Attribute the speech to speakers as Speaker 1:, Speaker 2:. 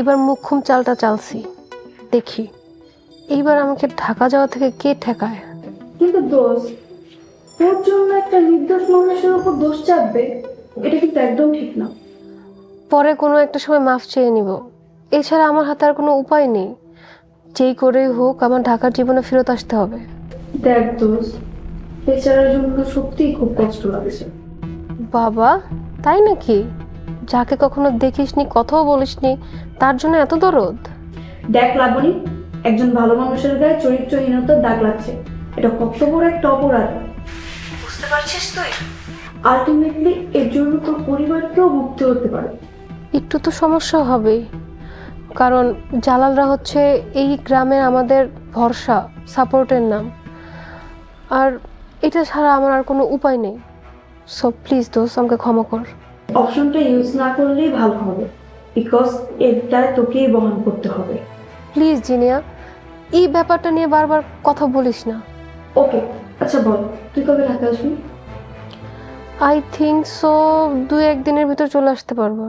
Speaker 1: এবার মুখ্যম চালটা চালছি, দেখি এইবার আমাকে ঢাকা যাওয়া থেকে কে ঠেকায়।
Speaker 2: কিন্তু দোষ, তোর জন্য একটা নির্দোষ মানুষের উপর দোষ চাপবে, এটা কিন্তু একদম ঠিক না।
Speaker 1: পরে কোনো একটা সময় মাফ চেয়ে নিব, এছাড়া আমার হাতে আর কোনো উপায় নেই। যেই করেই হোক আমার ঢাকার জীবনে ফেরত আসতে হবে।
Speaker 2: দেখ দোষ, বেচারার জন্য সত্যিই খুব কষ্ট লাগছে।
Speaker 1: বাবা, তাই নাকি? যাকে কখনো দেখিসনি, কথাও বলিসনি, তার জন্য এত দরদ?
Speaker 2: দেখ লাবণী, একজন ভালো মানুষের গায়ে চরিত্রহীনতার দাগ লাগছে, এটা কত বড় একটা অপরাধ, বুঝতে পারছিস তুই? আলটিমেটলি এর জন্য তোর পরিবারকেও ভুগতে হতে পারে।
Speaker 1: একটু তো সমস্যা হবেই, কারণ জালালরা হচ্ছে এই গ্রামে আমাদের ভরসা, সাপোর্টের নাম। আর এটা ছাড়া আমার আর কোনো উপায় নেই। সো প্লিজ দোস্ত, আমাকে ক্ষমা কর।
Speaker 2: অপশনটা ইউজ না করলেই ভালো হবে, বিকজ এর দায় তোকেই বহন করতে হবে।
Speaker 1: প্লিজ জিনিয়া, এই ব্যাপারটা নিয়ে বারবার কথা বলিস না।
Speaker 2: ওকে, আচ্ছা বল, তুই কবে ঢাকা আসবি?
Speaker 1: আই থিঙ্ক সো 2-1 দিনের ভিতর চলে আসতে পারবো।